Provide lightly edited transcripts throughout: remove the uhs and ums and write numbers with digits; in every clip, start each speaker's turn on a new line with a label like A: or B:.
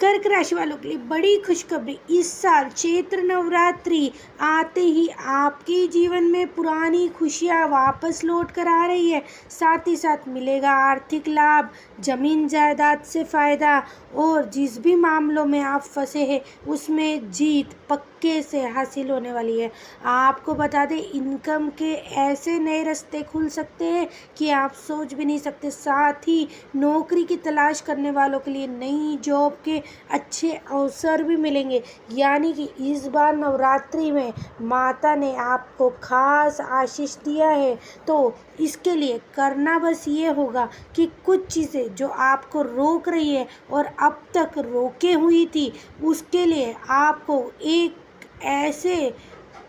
A: कर्क राशि वालों के लिए बड़ी खुशखबरी। इस साल चैत्र नवरात्रि आते ही आपके जीवन में पुरानी खुशियाँ वापस लौट कर आ रही है। साथ ही साथ मिलेगा आर्थिक लाभ, जमीन जायदाद से फ़ायदा, और जिस भी मामलों में आप फंसे हैं उसमें जीत पक्के से हासिल होने वाली है। आपको बता दें, इनकम के ऐसे नए रास्ते खुल सकते हैं कि आप सोच भी नहीं सकते। साथ ही नौकरी की तलाश करने वालों के लिए नई जॉब के अच्छे अवसर भी मिलेंगे। यानी कि इस बार नवरात्रि में माता ने आपको खास आशीष दिया है। तो इसके लिए करना बस ये होगा कि कुछ चीज़ें जो आपको रोक रही है और अब तक रोके हुई थी, उसके लिए आपको एक ऐसे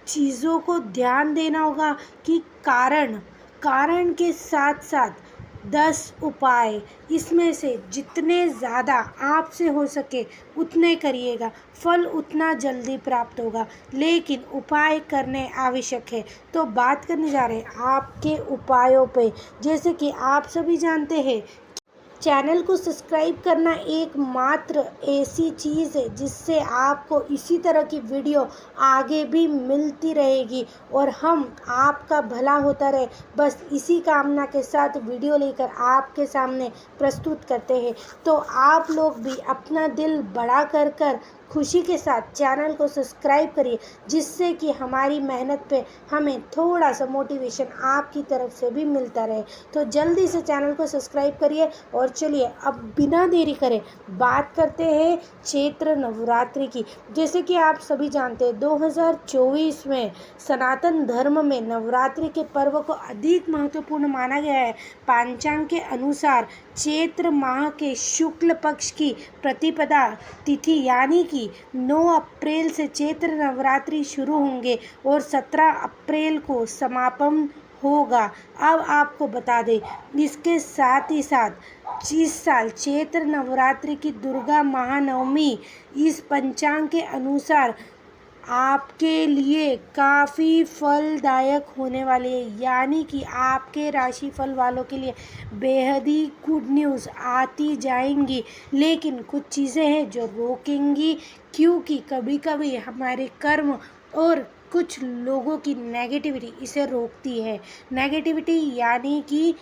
A: चीज़ों को ध्यान देना होगा कि कारण के साथ साथ 10 उपाय, इसमें से जितने ज़्यादा आपसे हो सके उतने करिएगा। फल उतना जल्दी प्राप्त होगा, लेकिन उपाय करने आवश्यक है। तो बात करने जा रहे हैं आपके उपायों पे। जैसे कि आप सभी जानते हैं, चैनल को सब्सक्राइब करना एकमात्र ऐसी चीज़ है जिससे आपको इसी तरह की वीडियो आगे भी मिलती रहेगी और हम आपका भला होता रहे, बस इसी कामना के साथ वीडियो लेकर आपके सामने प्रस्तुत करते हैं। तो आप लोग भी अपना दिल बड़ा कर खुशी के साथ चैनल को सब्सक्राइब करिए, जिससे कि हमारी मेहनत पे हमें थोड़ा सा मोटिवेशन आपकी तरफ से भी मिलता रहे। तो जल्दी से चैनल को सब्सक्राइब करिए। और चलिए अब बिना देरी करे बात करते हैं चैत्र नवरात्रि की। जैसे कि आप सभी जानते हैं, 2024 में सनातन धर्म में नवरात्रि के पर्व को अधिक महत्वपूर्ण माना गया है। पंचांग के अनुसार चैत्र माह के शुक्ल पक्ष की प्रतिपदा तिथि यानी कि 9 अप्रैल से चैत्र नवरात्रि शुरू होंगे और 17 अप्रैल को समापन होगा। अब आपको बता दें, इसके साथ ही साथ इस साल चैत्र नवरात्रि की दुर्गा महानवमी इस पंचांग के अनुसार आपके लिए काफ़ी फलदायक होने वाली है। यानी कि आपके राशिफल वालों के लिए बेहद ही गुड न्यूज़ आती जाएंगी, लेकिन कुछ चीज़ें हैं जो रोकेंगी, क्योंकि कभी कभी हमारे कर्म और कुछ लोगों की नेगेटिविटी इसे रोकती है। नेगेटिविटी यानी कि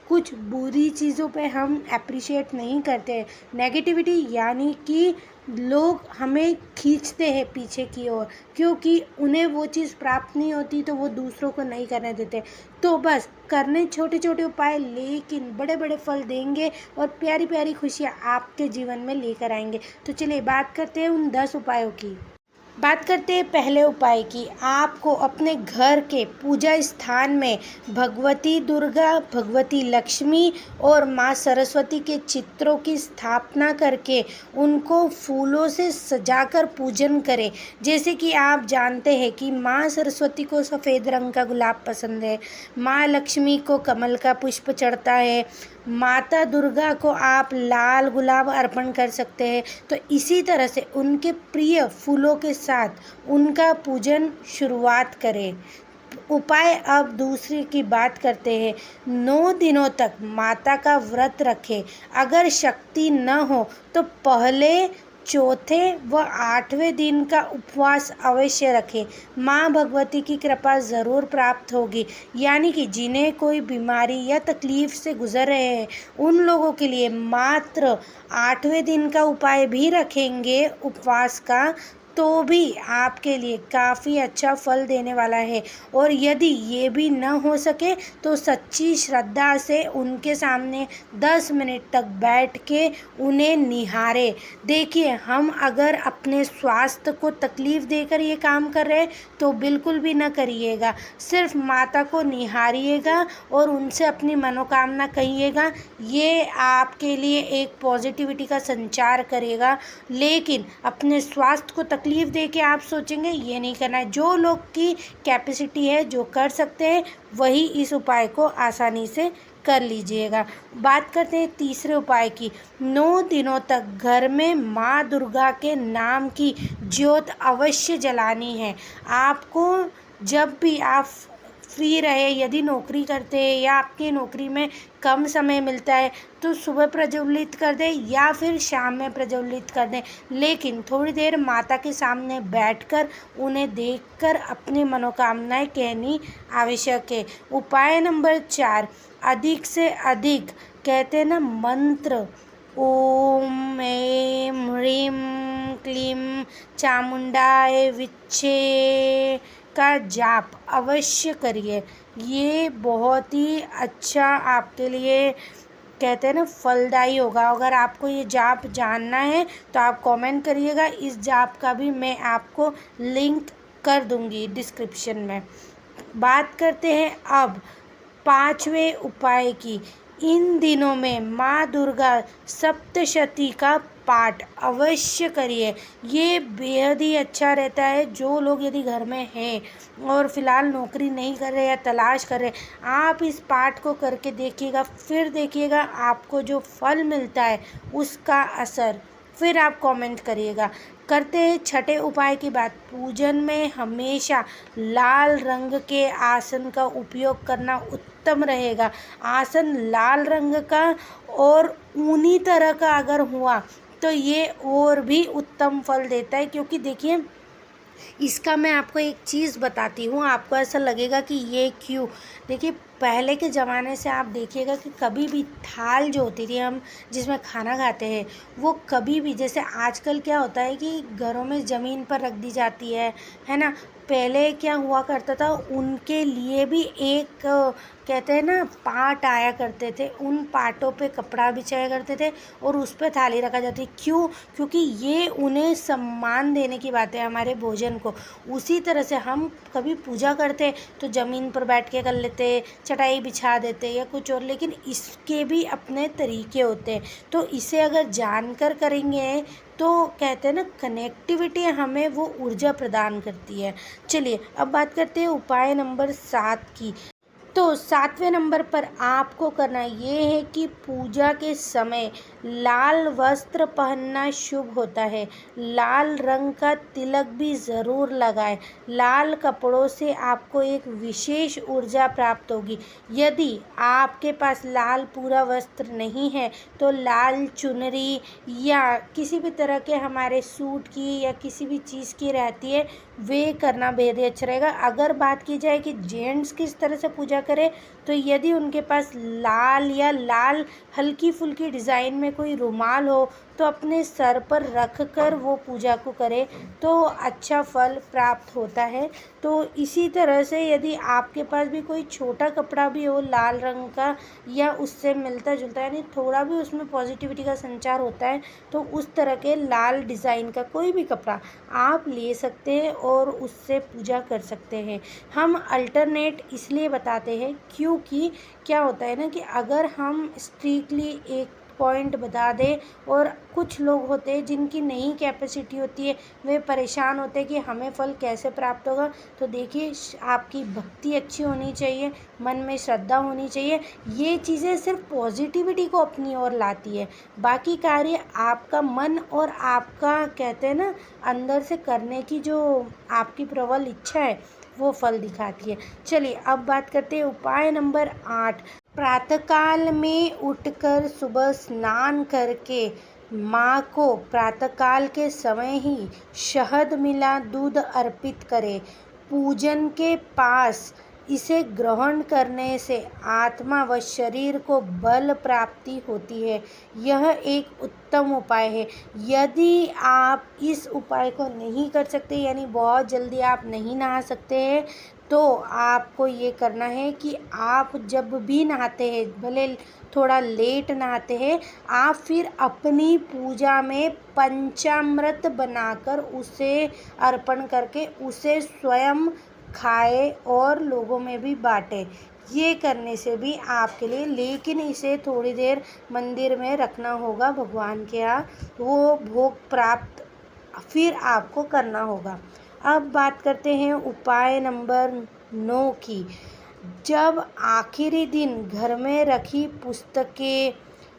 A: कुछ बुरी चीज़ों पे हम अप्रिशिएट नहीं करते हैं। नेगेटिविटी यानी कि लोग हमें खींचते हैं पीछे की ओर, क्योंकि उन्हें वो चीज़ प्राप्त नहीं होती तो वो दूसरों को नहीं करने देते। तो बस करने छोटे छोटे उपाय, लेकिन बड़े बड़े फल देंगे और प्यारी प्यारी खुशियाँ आपके जीवन में लेकर आएंगे। तो चलिए बात करते हैं उन 10 उपायों की। बात करते हैं पहले उपाय की। आपको अपने घर के पूजा स्थान में भगवती दुर्गा, भगवती लक्ष्मी और माँ सरस्वती के चित्रों की स्थापना करके उनको फूलों से सजाकर पूजन करें। जैसे कि आप जानते हैं कि माँ सरस्वती को सफ़ेद रंग का गुलाब पसंद है, माँ लक्ष्मी को कमल का पुष्प चढ़ता है, माता दुर्गा को आप लाल गुलाब अर्पण कर सकते हैं। तो इसी तरह से उनके प्रिय फूलों के साथ उनका पूजन शुरुआत करें। उपाय अब दूसरे की बात करते हैं। 9 दिनों तक माता का व्रत रखें। अगर शक्ति न हो तो पहले, चौथे व 8वें दिन का उपवास अवश्य रखें। माँ भगवती की कृपा ज़रूर प्राप्त होगी। यानी कि जिन्हें कोई बीमारी या तकलीफ़ से गुजर रहे हैं, उन लोगों के लिए मात्र 8वें दिन का उपाय भी रखेंगे उपवास का, तो भी आपके लिए काफ़ी अच्छा फल देने वाला है। और यदि ये भी न हो सके तो सच्ची श्रद्धा से उनके सामने 10 मिनट तक बैठ के उन्हें निहारें। देखिए, हम अगर अपने स्वास्थ्य को तकलीफ़ देकर ये काम कर रहे हैं तो बिल्कुल भी न करिएगा। सिर्फ माता को निहारिएगा और उनसे अपनी मनोकामना कहिएगा। ये आपके लिए एक पॉजिटिविटी का संचार करेगा। लेकिन अपने स्वास्थ्य को तकलीफ़ दे के आप सोचेंगे, ये नहीं करना है। जो लोग की कैपेसिटी है, जो कर सकते हैं, वही इस उपाय को आसानी से कर लीजिएगा। बात करते हैं तीसरे उपाय की। 9 दिनों तक घर में माँ दुर्गा के नाम की ज्योत अवश्य जलानी है। आपको जब भी आप फ्री रहे। यदि नौकरी करते हैं या आपकी नौकरी में कम समय मिलता है तो सुबह प्रज्वलित कर दें या फिर शाम में प्रज्वलित कर दें, लेकिन थोड़ी देर माता के सामने बैठकर उन्हें देखकर अपनी मनोकामनाएं कहनी आवश्यक है। उपाय नंबर 4, अधिक से अधिक कहते हैं ना मंत्र ओम ऐं ह्रीं क्लीं चामुंडाय विच्चे का जाप अवश्य करिए। ये बहुत ही अच्छा आपके लिए कहते हैं ना फलदायी होगा। अगर आपको ये जाप जानना है तो आप कमेंट करिएगा, इस जाप का भी मैं आपको लिंक कर दूंगी डिस्क्रिप्शन में। बात करते हैं अब 5वें उपाय की। इन दिनों में माँ दुर्गा सप्तशती का पाठ अवश्य करिए। ये बेहद ही अच्छा रहता है। जो लोग यदि घर में हैं और फ़िलहाल नौकरी नहीं कर रहे या तलाश कर रहे, आप इस पाठ को करके देखिएगा, फिर देखिएगा आपको जो फल मिलता है उसका असर, फिर आप कमेंट करिएगा। करते हैं छठे उपाय की बात। पूजन में हमेशा लाल रंग के आसन का उपयोग करना उत्तम रहेगा। आसन लाल रंग का और ऊनी तरह का अगर हुआ तो ये और भी उत्तम फल देता है, क्योंकि देखिए इसका मैं आपको एक चीज़ बताती हूँ, आपको ऐसा लगेगा कि ये क्यों। देखिए पहले के ज़माने से आप देखिएगा कि कभी भी थाल जो होती थी हम जिसमें खाना खाते हैं, वो कभी भी, जैसे आजकल क्या होता है कि घरों में ज़मीन पर रख दी जाती है ना। पहले क्या हुआ करता था, उनके लिए भी एक कहते हैं ना पाट आया करते थे, उन पाटों पे कपड़ा बिछाया करते थे और उस पर थाली रखा जाती। क्यों? क्योंकि ये उन्हें सम्मान देने की बात है हमारे भोजन को। उसी तरह से हम कभी पूजा करते तो ज़मीन पर बैठ के कर लेते, चटाई बिछा देते या कुछ और, लेकिन इसके भी अपने तरीके होते हैं। तो इसे अगर जानकर करेंगे तो कहते हैं ना कनेक्टिविटी हमें वो ऊर्जा प्रदान करती है। चलिए अब बात करते हैं उपाय नंबर 7 की। तो 7वें नंबर पर आपको करना ये है कि पूजा के समय लाल वस्त्र पहनना शुभ होता है। लाल रंग का तिलक भी ज़रूर लगाएं। लाल कपड़ों से आपको एक विशेष ऊर्जा प्राप्त होगी। यदि आपके पास लाल पूरा वस्त्र नहीं है तो लाल चुनरी या किसी भी तरह के हमारे सूट की या किसी भी चीज़ की रहती है, वे करना बेहद ही अच्छा रहेगा। अगर बात की जाए कि जेंट्स किस तरह से पूजा करें, तो यदि उनके पास लाल या लाल हल्की फुल्की डिज़ाइन में कोई रुमाल हो तो अपने सर पर रख कर वो पूजा को करें तो अच्छा फल प्राप्त होता है। तो इसी तरह से यदि आपके पास भी कोई छोटा कपड़ा भी हो लाल रंग का या उससे मिलता जुलता, यानी थोड़ा भी उसमें पॉजिटिविटी का संचार होता है, तो उस तरह के लाल डिज़ाइन का कोई भी कपड़ा आप ले सकते हैं और उससे पूजा कर सकते हैं। हम अल्टरनेट इसलिए बताते हैं क्योंकि क्या होता है ना कि अगर हम स्ट्रिक्टली एक पॉइंट बता दें और कुछ लोग होते हैं जिनकी नहीं कैपेसिटी होती है, वे परेशान होते हैं कि हमें फल कैसे प्राप्त होगा। तो देखिए आपकी भक्ति अच्छी होनी चाहिए, मन में श्रद्धा होनी चाहिए। ये चीज़ें सिर्फ पॉजिटिविटी को अपनी ओर लाती है, बाकी कार्य आपका मन और आपका कहते हैं ना अंदर से करने की जो आपकी प्रबल इच्छा है वो फल दिखाती है। चलिए अब बात करते हैं उपाय नंबर 8। प्रातःकाल में उठकर सुबह स्नान करके माँ को प्रातःकाल के समय ही शहद मिला दूध अर्पित करें। पूजन के पास इसे ग्रहण करने से आत्मा व शरीर को बल प्राप्ति होती है। यह एक उत्तम उपाय है। यदि आप इस उपाय को नहीं कर सकते, यानी बहुत जल्दी आप नहीं नहा सकते हैं, तो आपको ये करना है कि आप जब भी नहाते हैं, भले थोड़ा लेट नहाते हैं, आप फिर अपनी पूजा में पंचामृत बनाकर उसे अर्पण करके उसे स्वयं खाए और लोगों में भी बांटे। ये करने से भी आपके लिए, लेकिन इसे थोड़ी देर मंदिर में रखना होगा भगवान के यहाँ, वो भोग प्राप्त फिर आपको करना होगा। अब बात करते हैं उपाय नंबर 9 की। जब आखिरी दिन घर में रखी पुस्तकें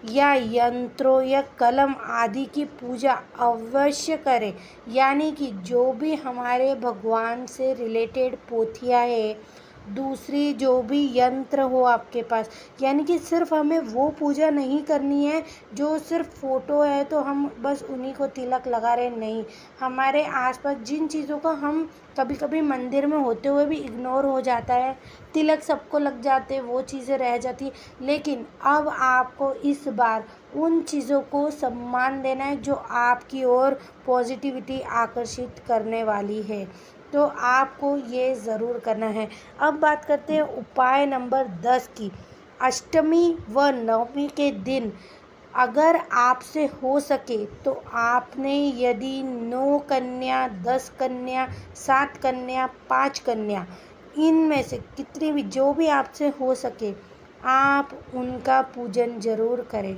A: या यंत्रों या कलम आदि की पूजा अवश्य करें, यानी कि जो भी हमारे भगवान से रिलेटेड पोथियाँ है दूसरी जो भी यंत्र हो आपके पास। यानी कि सिर्फ हमें वो पूजा नहीं करनी है जो सिर्फ फ़ोटो है तो हम बस उन्हीं को तिलक लगा रहे, नहीं। हमारे आसपास जिन चीज़ों का हम कभी कभी मंदिर में होते हुए भी इग्नोर हो जाता है, तिलक सबको लग जाते, वो चीज़ें रह जाती, लेकिन अब आपको इस बार उन चीज़ों को सम्मान देना है जो आपकी ओर पॉजिटिविटी आकर्षित करने वाली है। तो आपको ये ज़रूर करना है। अब बात करते हैं उपाय नंबर 10 की। अष्टमी व नवमी के दिन अगर आपसे हो सके तो आपने यदि 9 कन्या, 10 कन्या, 7 कन्या, 5 कन्या, इनमें से कितनी भी जो भी आपसे हो सके आप उनका पूजन ज़रूर करें।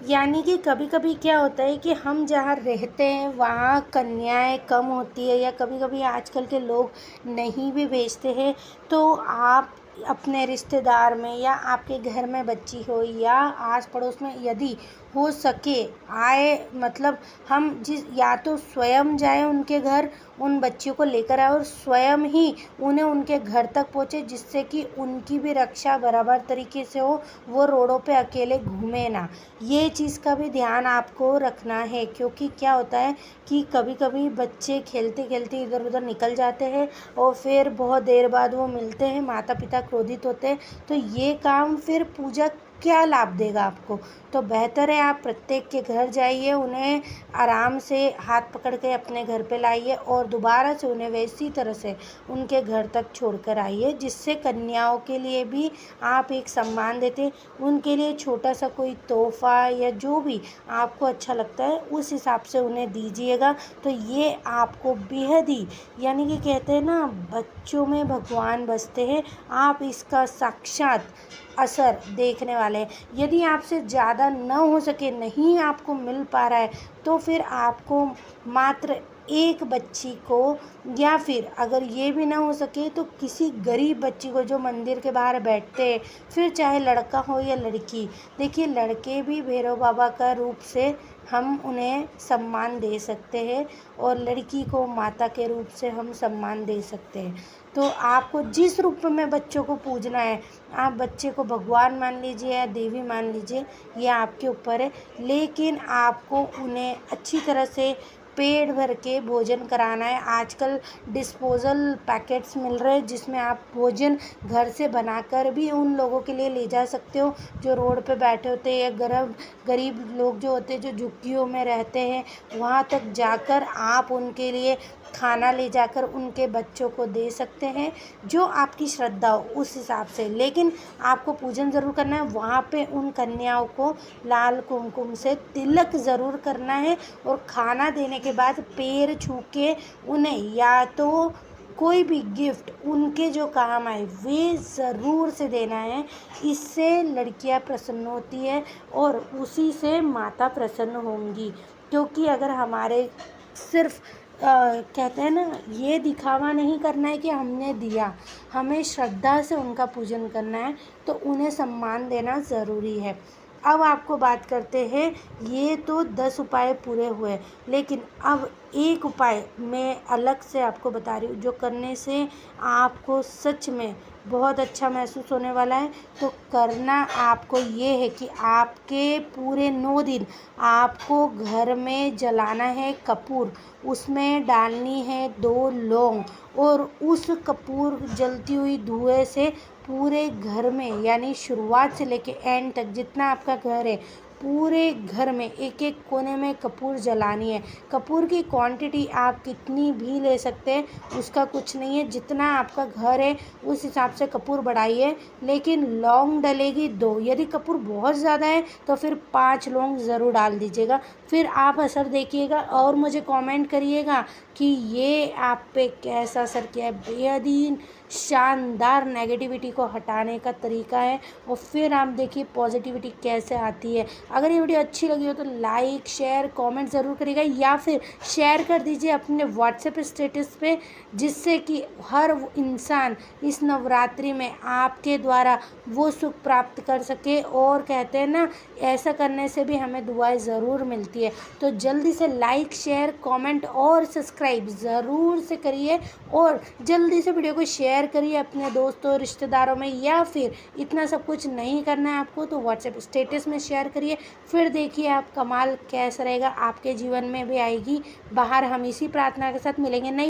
A: यानी कि कभी कभी क्या होता है कि हम जहाँ रहते हैं वहाँ कन्याएं कम होती है, या कभी कभी आजकल के लोग नहीं भी भेजते हैं, तो आप अपने रिश्तेदार में या आपके घर में बच्ची हो या आस पड़ोस में यदि हो सके आए, मतलब हम जिस या तो स्वयं जाए उनके घर, उन बच्चियों को लेकर आए और स्वयं ही उन्हें उनके घर तक पहुँचे, जिससे कि उनकी भी रक्षा बराबर तरीके से हो, वो रोडों पे अकेले घूमे ना। ये चीज़ का भी ध्यान आपको रखना है, क्योंकि क्या होता है कि कभी कभी बच्चे खेलते खेलते इधर उधर निकल जाते हैं और फिर बहुत देर बाद वो मिलते हैं, माता पिता क्रोधित होते हैं, तो ये काम फिर पूजा क्या लाभ देगा आपको। तो बेहतर है आप प्रत्येक के घर जाइए, उन्हें आराम से हाथ पकड़ के अपने घर पे लाइए और दोबारा से उन्हें वैसी तरह से उनके घर तक छोड़कर आइए, जिससे कन्याओं के लिए भी आप एक सम्मान देते, उनके लिए छोटा सा कोई तोहफा या जो भी आपको अच्छा लगता है उस हिसाब से उन्हें दीजिएगा। तो ये आपको बेहद ही, यानी कि कहते हैं ना बच्चों में भगवान बसते हैं, आप इसका साक्षात असर देखने वाले हैं। यदि आपसे ज़्यादा न हो सके, नहीं आपको मिल पा रहा है, तो फिर आपको मात्र एक बच्ची को, या फिर अगर ये भी ना हो सके तो किसी गरीब बच्ची को जो मंदिर के बाहर बैठते हैं, फिर चाहे लड़का हो या लड़की, देखिए लड़के भी भैरव बाबा का रूप से हम उन्हें सम्मान दे सकते हैं और लड़की को माता के रूप से हम सम्मान दे सकते हैं। तो आपको जिस रूप में बच्चों को पूजना है, आप बच्चे को भगवान मान लीजिए या देवी मान लीजिए, ये आपके ऊपर है, लेकिन आपको उन्हें अच्छी तरह से पेट भर के भोजन कराना है। आजकल डिस्पोज़ल पैकेट्स मिल रहे हैं जिसमें आप भोजन घर से बनाकर भी उन लोगों के लिए ले जा सकते हो जो रोड पे बैठे होते हैं, या गरीब लोग जो होते हैं जो झुग्गियों में रहते हैं, वहाँ तक जाकर आप उनके लिए खाना ले जाकर उनके बच्चों को दे सकते हैं, जो आपकी श्रद्धा हो उस हिसाब से। लेकिन आपको पूजन ज़रूर करना है, वहाँ पे उन कन्याओं को लाल कुमकुम से तिलक ज़रूर करना है और खाना देने के बाद पैर छू के उन्हें या तो कोई भी गिफ्ट उनके जो काम आए वे ज़रूर से देना है। इससे लड़कियां प्रसन्न होती है और उसी से माता प्रसन्न होंगी, क्योंकि अगर हमारे सिर्फ कहते हैं ना, ये दिखावा नहीं करना है कि हमने दिया, हमें श्रद्धा से उनका पूजन करना है, तो उन्हें सम्मान देना ज़रूरी है। अब आपको बात करते हैं, ये तो 10 उपाय पूरे हुए, लेकिन अब एक उपाय मैं अलग से आपको बता रही हूँ जो करने से आपको सच में बहुत अच्छा महसूस होने वाला है। तो करना आपको ये है कि आपके पूरे 9 दिन आपको घर में जलाना है कपूर, उसमें डालनी है 2 लौंग, और उस कपूर जलती हुई धुएं से पूरे घर में, यानी शुरुआत से लेके एंड तक जितना आपका घर है पूरे घर में एक एक कोने में कपूर जलानी है। कपूर की क्वांटिटी आप कितनी भी ले सकते हैं, उसका कुछ नहीं है, जितना आपका घर है उस हिसाब से कपूर बढ़ाइए, लेकिन लौंग डलेगी 2। यदि कपूर बहुत ज़्यादा है तो फिर 5 लौंग ज़रूर डाल दीजिएगा। फिर आप असर देखिएगा और मुझे कमेंट करिएगा कि ये आप पे कैसा असर किया है। बेहद ही शानदार नेगेटिविटी को हटाने का तरीका है, और फिर आप देखिए पॉजिटिविटी कैसे आती है। अगर ये वीडियो अच्छी लगी हो तो लाइक शेयर कमेंट ज़रूर करिएगा, या फिर शेयर कर दीजिए अपने व्हाट्सएप स्टेटस पे, जिससे कि हर इंसान इस नवरात्रि में आपके द्वारा वो सुख प्राप्त कर सके। और कहते हैं ना, ऐसा करने से भी हमें दुआएं ज़रूर मिलती है। तो जल्दी से लाइक शेयर कमेंट और सब्सक्राइब ज़रूर से करिए, और जल्दी से वीडियो को शेयर शेयर करिए अपने दोस्तों रिश्तेदारों में, या फिर इतना सब कुछ नहीं करना है आपको तो व्हाट्सएप स्टेटस में शेयर करिए। फिर देखिए आप कमाल कैसा रहेगा, आपके जीवन में भी आएगी बाहर। हम इसी प्रार्थना के साथ मिलेंगे। नहीं